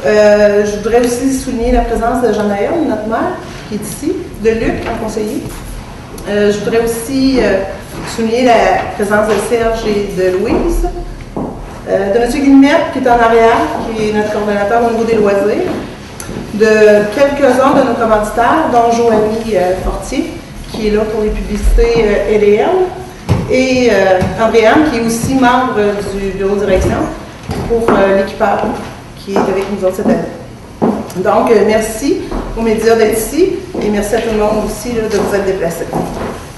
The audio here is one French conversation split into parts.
Je voudrais aussi souligner la présence de Jeanne-Aïe, notre mère, qui est ici, de Luc, un conseiller. Je voudrais aussi souligner la présence de Serge et de Louise, de M. Guillemette, qui est en arrière, qui est notre coordonnateur au niveau des loisirs, de quelques-uns de nos commanditaires, dont Joanie Fortier, qui est là pour les publicités LL, et Andréane, qui est aussi membre du bureau de direction pour l'équipage, qui est avec nous autres cette année. Donc, merci aux médias d'être ici, et merci à tout le monde aussi là, de vous être déplacés.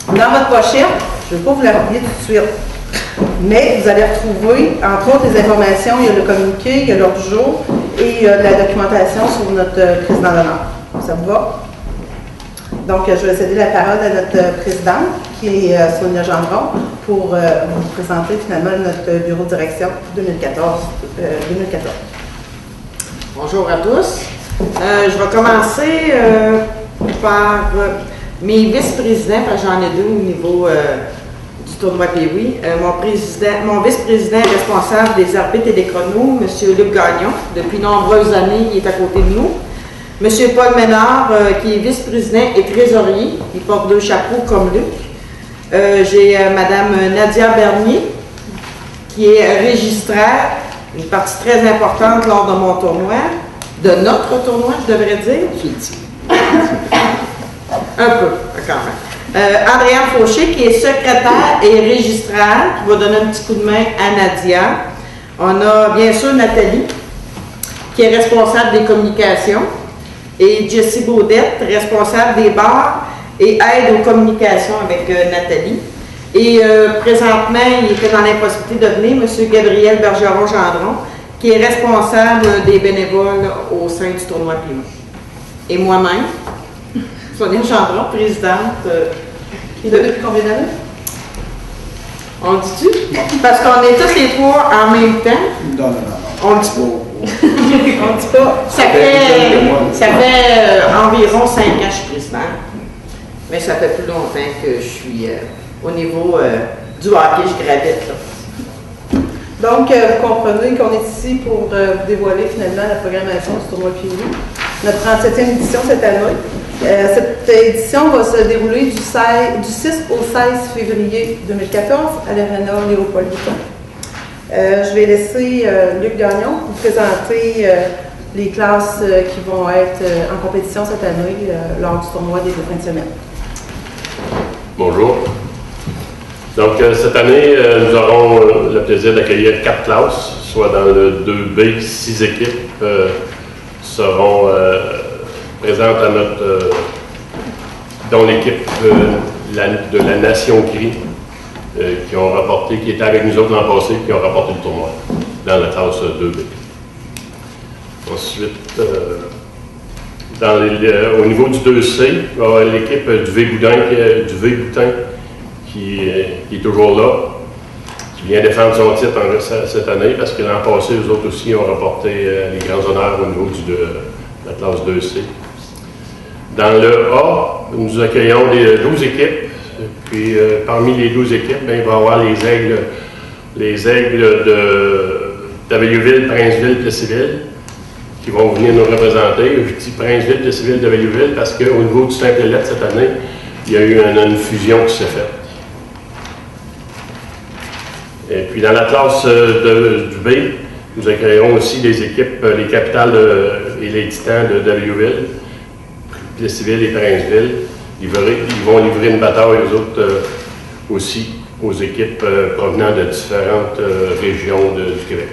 Dans votre pochette, je ne vais pas vous la rappeler tout de suite, mais vous allez retrouver, entre autres, les informations, il y a le communiqué, il y a l'ordre du jour, et la documentation sur notre président d'honneur. Ça vous va? Donc, je vais céder la parole à notre présidente, qui est Sonia Gendron, pour vous présenter finalement notre bureau de direction 2014. Bonjour à tous. Je vais commencer par mes vice-présidents, parce que j'en ai deux au niveau du tournoi Pee-Wee. Mon vice-président responsable des arbitres et des chronos, M. Luc Gagnon. Depuis nombreuses années, il est à côté de nous. M. Paul Ménard, qui est vice-président et trésorier. Il porte deux chapeaux comme Luc. J'ai Mme Nadia Bernier, qui est registraire, une partie très importante lors de mon tournoi, de notre tournoi, je devrais dire. Un peu, quand même. Andréane Fauché, qui est secrétaire et registraire, qui va donner un petit coup de main à Nadia. On a bien sûr Nathalie, qui est responsable des communications, et Jessie Baudette, responsable des bars et aide aux communications avec Nathalie. Et présentement, il était dans l'impossibilité de venir, M. Gabriel Bergeron-Gendron, qui est responsable des bénévoles au sein du tournoi Pee-Wee. Et moi-même, Sonia Gendron, présidente. Depuis combien d'années? On le dit-tu? Parce qu'on est tous les trois en même temps. Non. On le dit pas. On le dit pas. Ça fait environ 5 ans que je suis présidente. Mais ça fait plus longtemps que je suis au niveau du hockey, je gravite là. Donc, vous comprenez qu'on est ici pour vous dévoiler finalement la programmation du tournoi Pee-Wee, notre 37e édition cette année. Cette édition va se dérouler du 6 au 16 février 2014 à l'Arena Léopold Bouton. Je vais laisser Luc Gagnon vous présenter les classes qui vont être en compétition cette année lors du tournoi des 2 fins de semaine. Bonjour. Donc, cette année, nous aurons le plaisir d'accueillir 4 classes, soit dans le 2B, 6 équipes seront présentes à notre, dont l'équipe de la Nation CRI, qui était avec nous autres l'an passé, qui ont remporté le tournoi dans la classe 2B. Ensuite, au niveau du 2C, il va y avoir l'équipe du V-Boutin qui est toujours là, qui vient défendre son titre cette année, parce que l'an passé, eux autres aussi ont remporté les grands honneurs au niveau de la classe 2C. Dans le A, nous accueillons les 12 équipes, puis parmi les 12 équipes, il va y avoir les aigles de Daveilleville, Princeville, Plessisville, qui vont venir nous représenter. Je dis Princeville, Plessisville, Daveilleville, parce qu'au niveau du simple lettre cette année, il y a eu une fusion qui s'est faite. Et puis dans la classe du B, nous accueillerons aussi des équipes, les capitales et les titans de Daveilleville, Plessisville et Princeville. Ils vont livrer une bataille aux autres aussi, aux équipes provenant de différentes régions du Québec.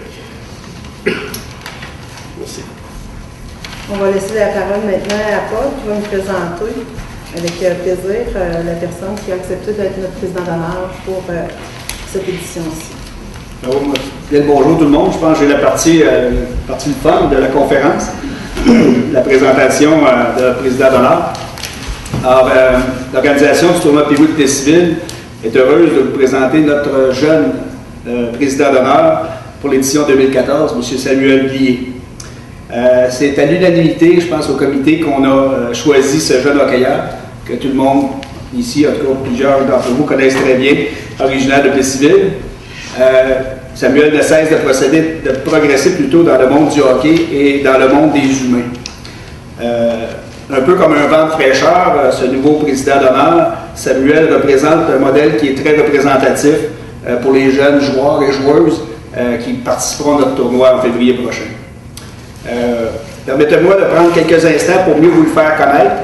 Merci. On va laisser la parole maintenant à Paul qui va nous présenter avec plaisir la personne qui a accepté d'être notre président d'honneur pour cette édition-ci. Bien le bonjour tout le monde. Je pense que j'ai la partie le fun de la conférence, la présentation de président d'honneur. Alors, l'organisation du tournoi Pee-Wee de Plessisville est heureuse de vous présenter notre jeune président d'honneur pour l'édition 2014, M. Samuel Blier. C'est à l'unanimité, je pense, au comité qu'on a choisi ce jeune hockeyeur, que tout le monde ici, en tout cas plusieurs d'entre vous, connaissent très bien, originaire de Plessisville. Samuel ne cesse de progresser plutôt dans le monde du hockey et dans le monde des humains. Un peu comme un vent de fraîcheur, ce nouveau président d'honneur, Samuel représente un modèle qui est très représentatif pour les jeunes joueurs et joueuses qui participeront à notre tournoi en février prochain. Permettez-moi de prendre quelques instants pour mieux vous le faire connaître.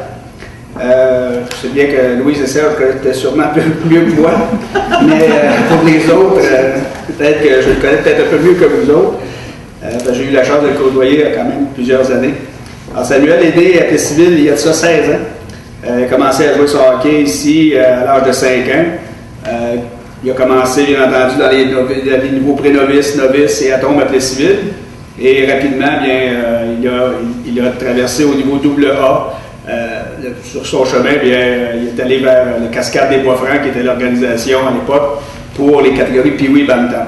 Je sais bien que Louise et Serge connaissent sûrement un peu mieux que moi, mais pour les autres, peut-être que je le connais peut-être un peu mieux que vous autres. J'ai eu la chance de le côtoyer quand même plusieurs années. Alors, Samuel est né à Plessisville il y a de ça 16 ans. Il a commencé à jouer son hockey ici à l'âge de 5 ans. Il a commencé, bien entendu, dans les niveaux pré-novices, novices et atomes à Plessisville. Et rapidement, bien, il a traversé au niveau AA. Sur son chemin, bien, il est allé vers le Cascade des Bois-Francs, qui était l'organisation à l'époque pour les catégories Pee-Wee Bantam.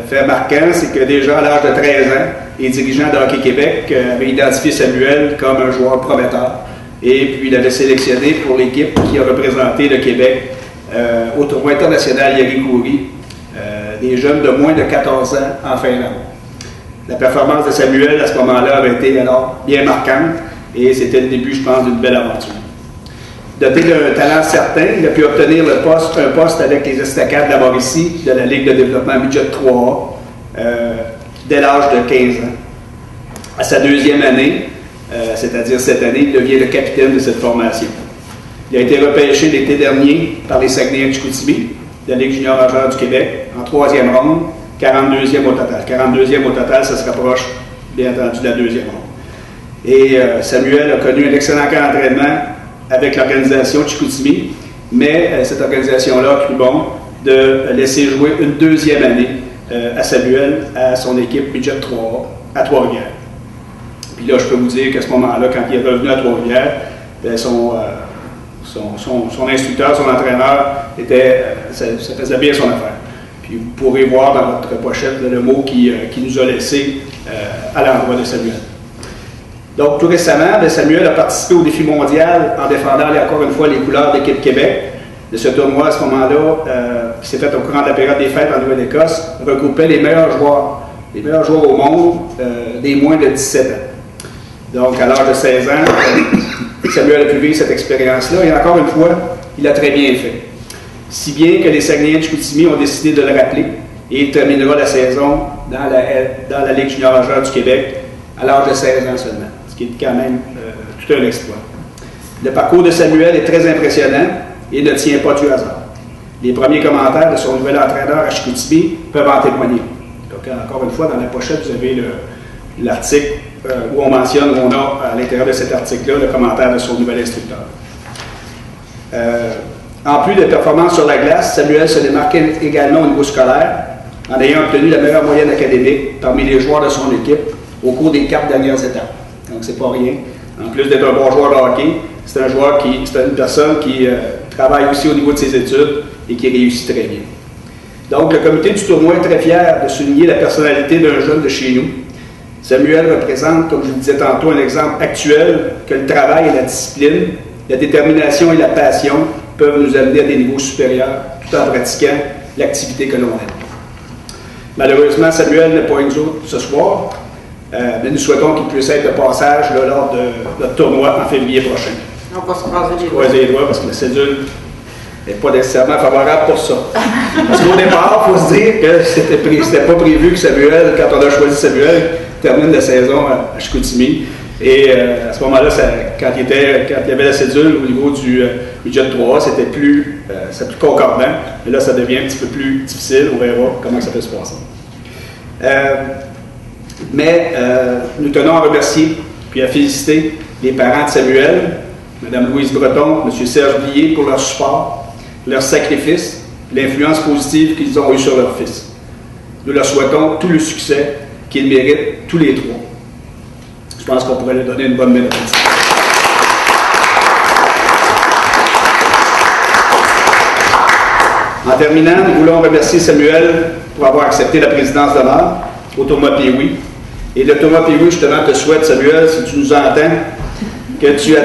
Fait marquant, c'est que déjà à l'âge de 13 ans, les dirigeants de Hockey Québec avaient identifié Samuel comme un joueur prometteur. Et puis, il avait sélectionné pour l'équipe qui a représenté le Québec au tournoi international Yari-Kouri, des jeunes de moins de 14 ans en Finlande. La performance de Samuel à ce moment-là avait été alors bien marquante et c'était le début, je pense, d'une belle aventure. Doté d'un talent certain, il a pu obtenir un poste avec les Estacades de la Mauricie de la Ligue de développement Midget 3A dès l'âge de 15 ans. À sa deuxième année, c'est-à-dire cette année, il devient le capitaine de cette formation. Il a été repêché l'été dernier par les Saguenay-Chicoutimi, de la Ligue junior majeure du Québec, en 3e ronde, 42e au total. 42e au total, ça se rapproche, bien entendu, de la 2e ronde. Et Samuel a connu un excellent camp d'entraînement avec l'organisation Chicoutimi, mais cette organisation-là a cru bon de laisser jouer une deuxième année à Samuel, à son équipe Midget 3 à Trois-Rivières. Puis là, je peux vous dire qu'à ce moment-là, quand il est revenu à Trois-Rivières, son instructeur, son entraîneur, ça faisait bien son affaire. Puis vous pourrez voir dans votre pochette le mot qui nous a laissé à l'endroit de Samuel. Donc, tout récemment, Samuel a participé au défi mondial en défendant encore une fois les couleurs de l'équipe Québec. De ce tournoi, à ce moment-là, qui s'est fait au courant de la période des fêtes en Nouvelle-Écosse, regroupait les meilleurs joueurs au monde des moins de 17 ans. Donc, à l'âge de 16 ans, Samuel a pu vivre cette expérience-là et encore une fois, il a très bien fait. Si bien que les Saguenay-Chicoutimi ont décidé de le rappeler et il terminera la saison dans la Ligue junior majeure du Québec à l'âge de 16 ans seulement, ce qui est quand même tout un exploit. Le parcours de Samuel est très impressionnant et ne tient pas du hasard. Les premiers commentaires de son nouvel entraîneur à Chicoutimi peuvent en témoigner. Donc, encore une fois, dans la pochette, vous avez l'article où on mentionne, où on a à l'intérieur de cet article-là le commentaire de son nouvel instructeur. En plus de performances sur la glace, Samuel se démarquait également au niveau scolaire en ayant obtenu la meilleure moyenne académique parmi les joueurs de son équipe au cours des 4 dernières étapes. Donc, c'est pas rien. En plus d'être un bon joueur de hockey, c'est une personne qui travaille aussi au niveau de ses études et qui réussit très bien. Donc, le comité du tournoi est très fier de souligner la personnalité d'un jeune de chez nous. Samuel représente, comme je le disais tantôt, un exemple actuel que le travail et la discipline, la détermination et la passion peuvent nous amener à des niveaux supérieurs tout en pratiquant l'activité que l'on aime. Malheureusement, Samuel n'est pas avec nous ce soir, mais nous souhaitons qu'il puisse être de passage lors de notre tournoi en février prochain. On va se croiser les doigts. Croiser les doigts parce que la cédule n'est pas nécessairement favorable pour ça. Parce qu'au départ, il faut se dire que c'était pas prévu que Samuel, quand on a choisi Samuel, termine la saison à Chicoutimi. Et à ce moment-là, quand il y avait la cédule au niveau du budget 3A, c'était plus concordant. Mais là, ça devient un petit peu plus difficile. On verra comment ça peut se passer. Nous tenons à remercier puis à féliciter les parents de Samuel, Mme Louise Breton, M. Serge Blier pour leur support, leur sacrifice, l'influence positive qu'ils ont eue sur leur fils. Nous leur souhaitons tout le succès qu'ils méritent tous les trois. Je pense qu'on pourrait leur donner une bonne médaille. En terminant, nous voulons remercier Samuel pour avoir accepté la présidence d'honneur au tournoi Pee-Wee. Et le tournoi Pee-Wee, justement, te souhaite, Samuel, si tu nous entends, que tu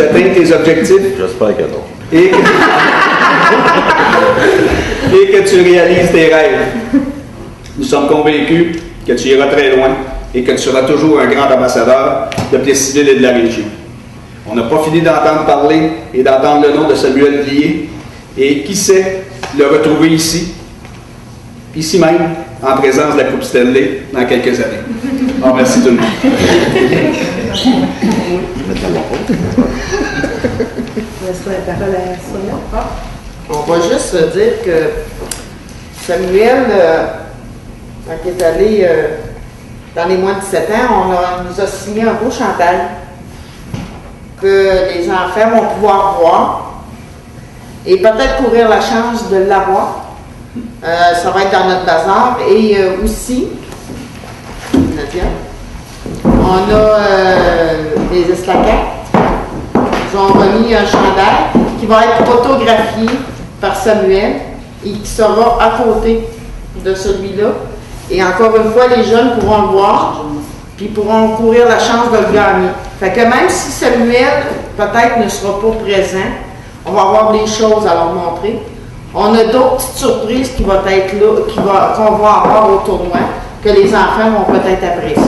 atteignes tes objectifs. J'espère que non. et que tu réalises tes rêves. Nous sommes convaincus que tu iras très loin et que tu seras toujours un grand ambassadeur de Plessis-Ville et de la région. On n'a pas fini d'entendre parler et d'entendre le nom de Samuel Blier, et qui sait le retrouver ici même, en présence de la Coupe Stanley dans quelques années. Alors, merci tout le monde. Je laisse la parole à Sonia. On va juste dire que Samuel, quand il est allé dans les moins de 17 ans, on nous a signé un beau chandail que les enfants vont pouvoir voir et peut-être courir la chance de l'avoir. Ça va être dans notre bazar. Et aussi, Nadia, on a des esclaquettes. Ils ont remis un chandail qui va être photographié par Samuel et qui sera à côté de celui-là. Et encore une fois, les jeunes pourront le voir, puis pourront courir la chance de le gagner. Fait que même si Samuel, peut-être, ne sera pas présent, on va avoir des choses à leur montrer. On a d'autres petites surprises qui vont être là, qu'on va avoir au tournoi, que les enfants vont peut-être apprécier.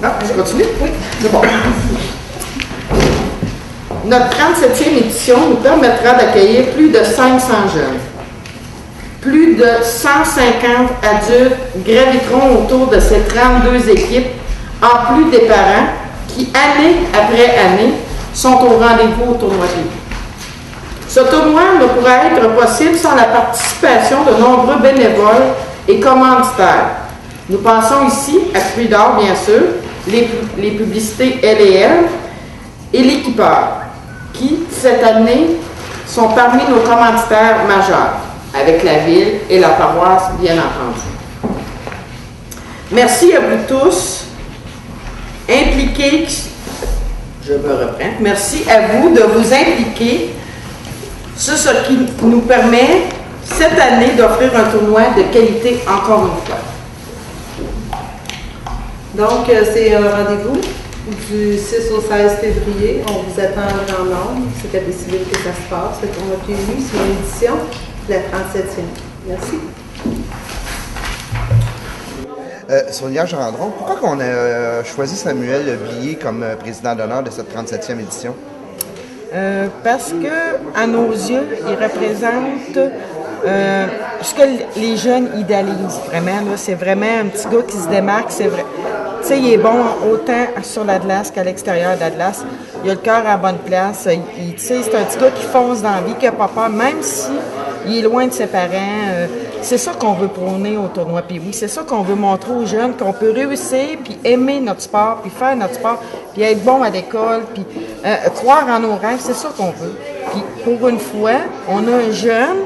Ah, je continue? Oui, c'est bon. Notre 37e édition nous permettra d'accueillir plus de 500 jeunes. Plus de 150 adultes graviteront autour de ces 32 équipes, en plus des parents qui, année après année, sont au rendez-vous au tournoi Pee-Wee. Ce tournoi ne pourrait être possible sans la participation de nombreux bénévoles et commanditaires. Nous pensons ici à Fruits d'Or, bien sûr, les publicités L&L et l'équipeur, qui, cette année, sont parmi nos commanditaires majeurs, avec la ville et la paroisse, bien entendu. Merci à vous tous, impliqués, je me reprends, merci à vous de vous impliquer, c'est ce qui nous permet, cette année, d'offrir un tournoi de qualité encore une fois. Donc, c'est un rendez-vous du 6 au 16 février. On vous attend en grand nombre. C'est à Plessis-Ville que ça se passe. C'est qu'on a pu c'est une édition, la 37e. Merci. Sonia Gendron, pourquoi on a choisi Samuel Blier comme président d'honneur de cette 37e édition? Parce que, à nos yeux, il représente ce que les jeunes idéalisent vraiment. C'est vraiment un petit gars qui se démarque. C'est vrai. Tu sais, il est bon autant sur la glace qu'à l'extérieur de la glace. Il a le cœur à la bonne place. C'est un petit gars qui fonce dans la vie, qui n'a pas peur, même s'il est loin de ses parents. C'est ça qu'on veut prôner au tournoi Pee-Wee. C'est ça qu'on veut montrer aux jeunes, qu'on peut réussir, puis aimer notre sport, puis faire notre sport, puis être bon à l'école, puis croire en nos rêves. C'est ça qu'on veut. Puis pour une fois, on a un jeune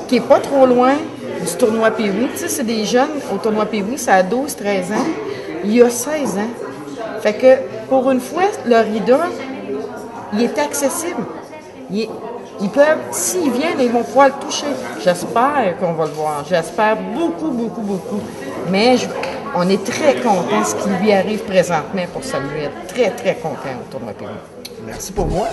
qui n'est pas trop loin du tournoi Pee-Wee. Tu sais, c'est des jeunes au tournoi Pee-Wee, ça a 12-13 ans. Il y a 16 ans. Fait que, pour une fois, leur idole, il est accessible. Ils peuvent, s'ils viennent, ils vont pouvoir le toucher. J'espère qu'on va le voir. J'espère beaucoup, beaucoup, beaucoup. Mais on est très contents de ce qui lui arrive présentement pour Samuel. Très, très contents au tournoi Pee-Wee. Merci pour moi.